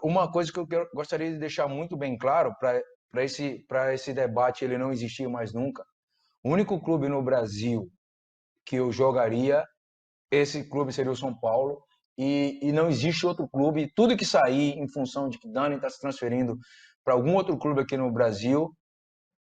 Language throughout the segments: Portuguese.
Uma coisa que gostaria de deixar muito bem claro para esse debate ele não existir mais nunca. O único clube no Brasil que eu jogaria, esse clube seria o São Paulo. E não existe outro clube. Tudo que sair em função de que Dani está se transferindo para algum outro clube aqui no Brasil,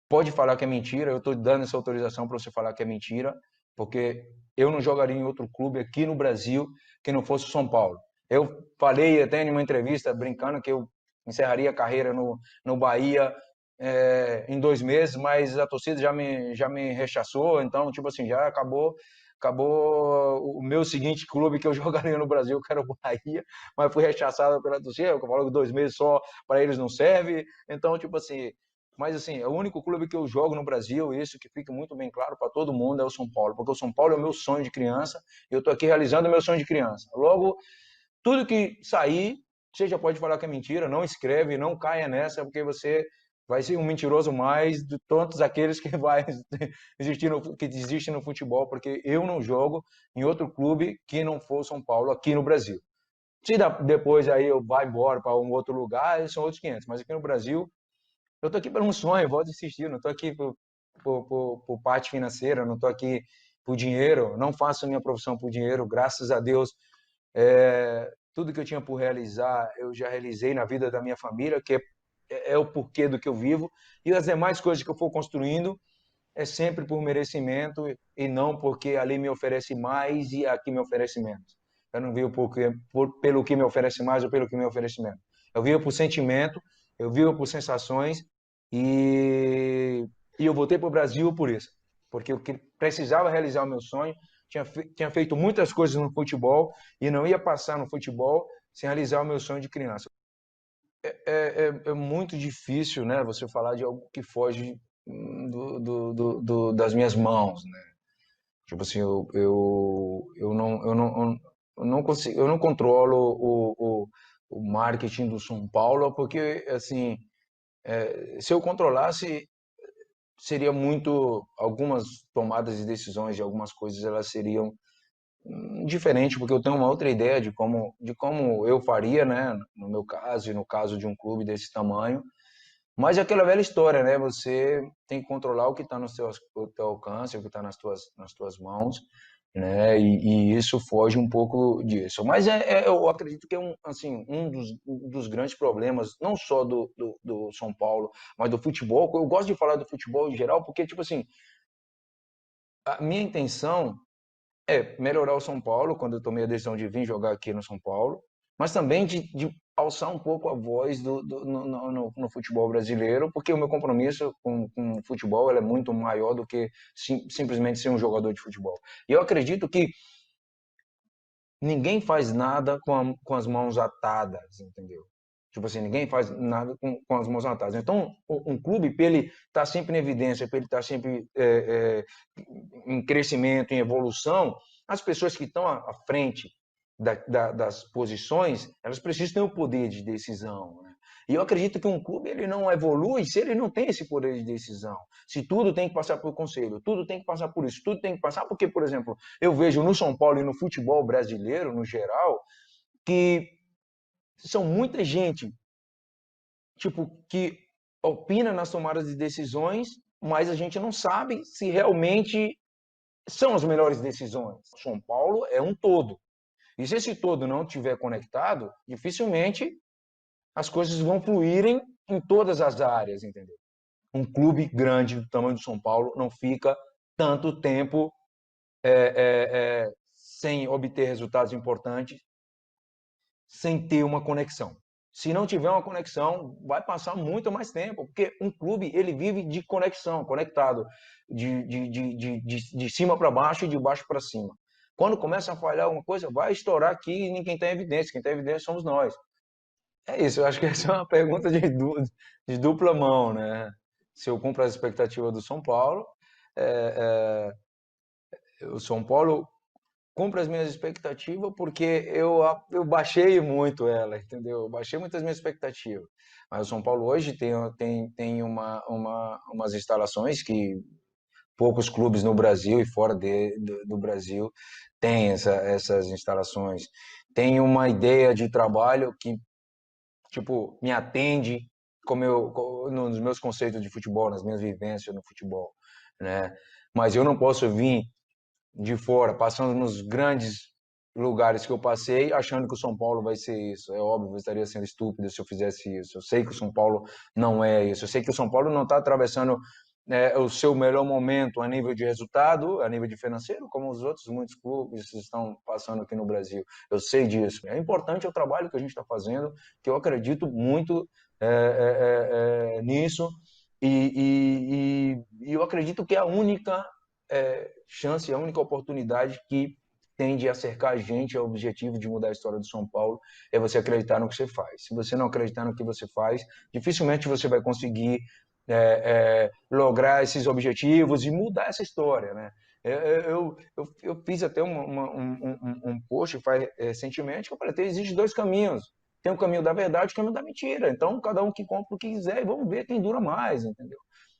pode falar que é mentira. Eu estou dando essa autorização para você falar que é mentira, porque eu não jogaria em outro clube aqui no Brasil que não fosse o São Paulo. Eu falei até em uma entrevista, brincando, que eu encerraria a carreira no Bahia em 2 meses, mas a torcida já me rechaçou, então, tipo assim, já acabou o meu seguinte clube que eu jogaria no Brasil, que era o Bahia, mas fui rechaçado pela torcida. Eu falo que 2 meses só para eles não serve, então, tipo assim, mas assim, é o único clube que eu jogo no Brasil, isso que fica muito bem claro para todo mundo, é o São Paulo, porque o São Paulo é o meu sonho de criança, e eu estou aqui realizando o meu sonho de criança. Logo, tudo que sair, você já pode falar que é mentira, não escreve, não caia nessa, porque você vai ser um mentiroso mais de todos aqueles que vai que desistem no futebol, porque eu não jogo em outro clube que não for o São Paulo aqui no Brasil. Se depois aí eu vá embora para um outro lugar, são outros 500, mas aqui no Brasil eu tô aqui por um sonho, volto a insistir, não tô aqui por parte financeira, não tô aqui por dinheiro, não faço minha profissão por dinheiro, graças a Deus, tudo que eu tinha por realizar, eu já realizei na vida da minha família, que é o porquê do que eu vivo, e as demais coisas que eu for construindo é sempre por merecimento e não porque ali me oferece mais e aqui me oferece menos. Eu não vivo pelo que me oferece mais ou pelo que me oferece menos. Eu vivo por sentimento, eu vivo por sensações e, e eu voltei para o Brasil por isso. Porque eu precisava realizar o meu sonho, tinha feito muitas coisas no futebol e não ia passar no futebol sem realizar o meu sonho de criança. É muito difícil, né, você falar de algo que foge das minhas mãos, né? Tipo assim, eu não consigo, eu não controlo o marketing do São Paulo, porque assim, se eu controlasse, seria muito, algumas tomadas de decisões de algumas coisas, elas seriam diferentes, porque eu tenho uma outra ideia de como eu faria, né, no meu caso e no caso de um clube desse tamanho. Mas é aquela velha história, né? Você tem que controlar o que está no teu alcance, o que está nas tuas mãos, né? E isso foge um pouco disso. Mas eu acredito que é assim, um dos grandes problemas, não só do São Paulo, mas do futebol. Eu gosto de falar do futebol em geral, porque, tipo assim, a minha intenção é melhorar o São Paulo, quando eu tomei a decisão de vir jogar aqui no São Paulo, mas também de alçar um pouco a voz no futebol brasileiro, porque o meu compromisso com o futebol é muito maior do que simplesmente ser um jogador de futebol. E eu acredito que ninguém faz nada com as mãos atadas, entendeu? Tipo assim, ninguém faz nada com as mãos atadas. Então, um clube, para ele estar sempre em evidência, para ele estar sempre em crescimento, em evolução, as pessoas que estão à frente das posições, elas precisam ter o poder de decisão, né? E eu acredito que um clube ele não evolui se ele não tem esse poder de decisão. Se tudo tem que passar pelo conselho, tudo tem que passar por isso, tudo tem que passar porque, por exemplo, eu vejo no São Paulo e no futebol brasileiro, no geral, que são muita gente, tipo, que opina nas tomadas de decisões, mas a gente não sabe se realmente são as melhores decisões. São Paulo é um todo. E se esse todo não estiver conectado, dificilmente as coisas vão fluírem em todas as áreas, entendeu? Um clube grande do tamanho do São Paulo não fica tanto tempo sem obter resultados importantes, sem ter uma conexão. Se não tiver uma conexão, vai passar muito mais tempo, porque um clube ele vive de conexão, conectado, de cima para baixo e de baixo para cima. Quando começa a falhar alguma coisa, vai estourar aqui e ninguém tem evidência. Quem tem evidência somos nós. É isso, eu acho que essa é uma pergunta de dupla mão, né? Se eu cumpro as expectativas do São Paulo, é, o São Paulo cumpre as minhas expectativas porque eu baixei muito ela, entendeu? Eu baixei muito as minhas expectativas. Mas o São Paulo hoje tem umas instalações que poucos clubes no Brasil e fora do Brasil têm essas instalações. Tem uma ideia de trabalho que tipo, me atende como nos meus conceitos de futebol, nas minhas vivências no futebol, né? Mas eu não posso vir de fora, passando nos grandes lugares que eu passei, achando que o São Paulo vai ser isso. É óbvio, eu estaria sendo estúpido se eu fizesse isso. Eu sei que o São Paulo não é isso. Eu sei que o São Paulo não está atravessando o seu melhor momento a nível de resultado, a nível de financeiro, como os outros muitos clubes estão passando aqui no Brasil. Eu sei disso. É importante o trabalho que a gente está fazendo, que eu acredito muito nisso, e eu acredito que é a única chance, a única oportunidade que tende a acercar a gente ao objetivo de mudar a história do São Paulo é você acreditar no que você faz. Se você não acreditar no que você faz, dificilmente você vai conseguir lograr esses objetivos e mudar essa história, né? Eu fiz até um post recentemente que eu falei, existem dois caminhos. Tem o caminho da verdade e o caminho da mentira. Então, cada um que compra o que quiser e vamos ver quem dura mais, entendeu?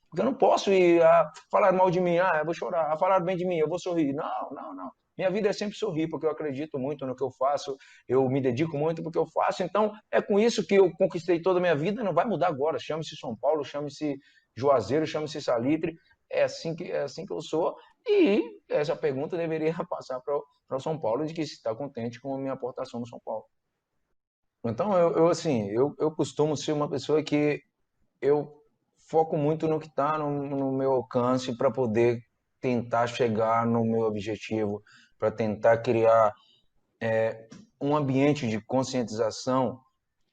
Porque eu não posso ir a falar mal de mim, eu vou chorar, a falar bem de mim, eu vou sorrir. Não, não, não. Minha vida é sempre sorrir, porque eu acredito muito no que eu faço, eu me dedico muito porque eu faço. Então, é com isso que eu conquistei toda a minha vida, não vai mudar agora. Chame-se São Paulo, chame-se Juazeiro, chame-se Salitre. É assim que eu sou. E essa pergunta deveria passar para o São Paulo, de que se está contente com a minha aportação no São Paulo. Então, assim, eu costumo ser uma pessoa que eu foco muito no que está no meu alcance para poder tentar chegar no meu objetivo, para tentar criar um ambiente de conscientização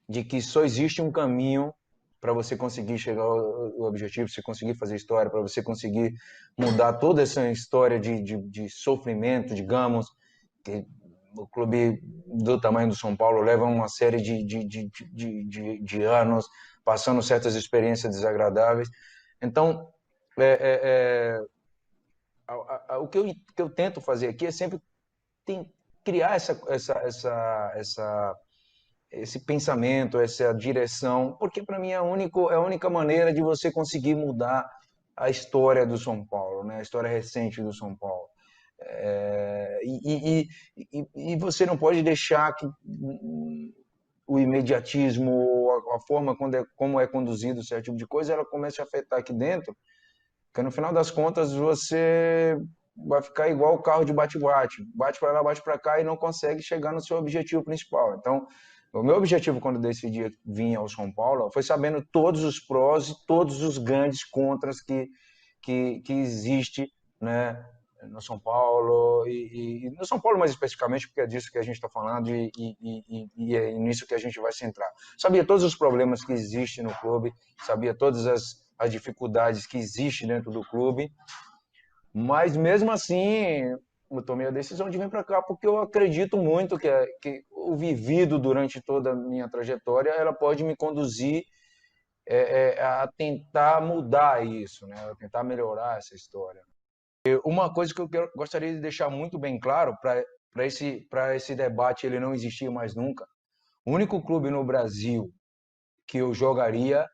de que só existe um caminho para você conseguir chegar ao objetivo, você conseguir fazer história, para você conseguir mudar toda essa história de sofrimento, digamos, que o clube do tamanho do São Paulo leva uma série de anos passando certas experiências desagradáveis. Então, é, é, o que eu tento fazer aqui é sempre criar esse pensamento, essa direção, porque para mim é a única maneira de você conseguir mudar a história do São Paulo, né? A história recente do São Paulo. E você não pode deixar que o imediatismo, a forma como é conduzido certo tipo de coisa, ela comece a afetar aqui dentro, porque no final das contas você vai ficar igual o carro de bate-bate, bate para lá, bate para cá e não consegue chegar no seu objetivo principal. Então, o meu objetivo quando decidi vir ao São Paulo foi sabendo todos os prós e todos os grandes contras que existe, né, no São Paulo e no São Paulo mais especificamente porque é disso que a gente está falando e é nisso que a gente vai centrar. Sabia todos os problemas que existem no clube, sabia todas as dificuldades que existem dentro do clube, mas mesmo assim eu tomei a decisão de vir para cá porque eu acredito muito que o vivido durante toda a minha trajetória ela pode me conduzir a tentar mudar isso, né? A tentar melhorar essa história. Uma coisa que gostaria de deixar muito bem claro para esse debate ele não existir mais nunca. O único clube no Brasil que eu jogaria,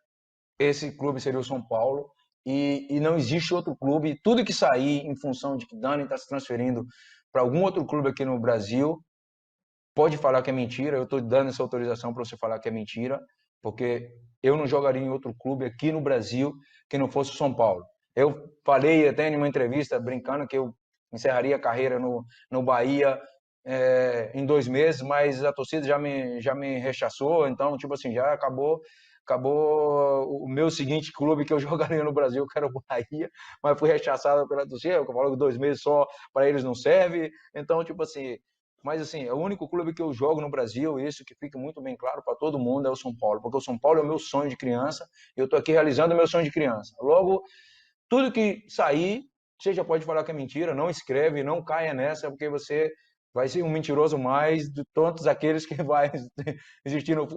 esse clube seria o São Paulo. E não existe outro clube. Tudo que sair em função de que Dani está se transferindo para algum outro clube aqui no Brasil, pode falar que é mentira. Eu estou dando essa autorização para você falar que é mentira, porque eu não jogaria em outro clube aqui no Brasil que não fosse o São Paulo. Eu falei até em uma entrevista, brincando, que eu encerraria a carreira no Bahia em 2 meses, mas a torcida já me rechaçou, então, tipo assim, já acabou o meu seguinte clube que eu jogaria no Brasil, que era o Bahia, mas fui rechaçado pela torcida, eu falo que 2 meses só para eles não serve, então, tipo assim, mas assim, é o único clube que eu jogo no Brasil, isso que fica muito bem claro para todo mundo é o São Paulo, porque o São Paulo é o meu sonho de criança, e eu estou aqui realizando o meu sonho de criança. Logo, tudo que sair, você já pode falar que é mentira, não escreve, não caia nessa, porque você vai ser um mentiroso mais de todos aqueles que vai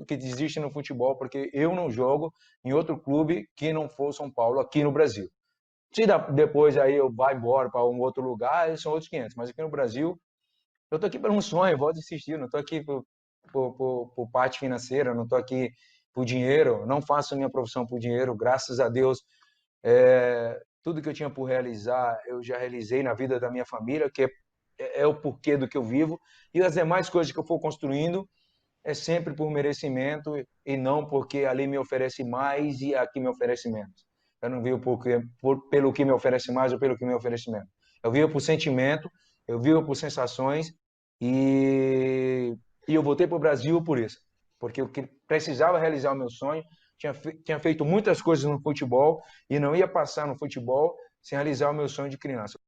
que desistem no futebol, porque eu não jogo em outro clube que não for o São Paulo aqui no Brasil. Se depois aí eu vá embora para um outro lugar, são outros 500, mas aqui no Brasil eu tô aqui por um sonho, volto a insistir, não tô aqui por parte financeira, não tô aqui por dinheiro, não faço minha profissão por dinheiro, graças a Deus, tudo que eu tinha por realizar, eu já realizei na vida da minha família, que é o porquê do que eu vivo, e as demais coisas que eu for construindo, é sempre por merecimento e não porque ali me oferece mais e aqui me oferece menos. Eu não vivo pelo que me oferece mais ou pelo que me oferece menos. Eu vivo por sentimento, eu vivo por sensações e, e eu voltei para o Brasil por isso, porque eu precisava realizar o meu sonho, tinha feito muitas coisas no futebol e não ia passar no futebol sem realizar o meu sonho de criança.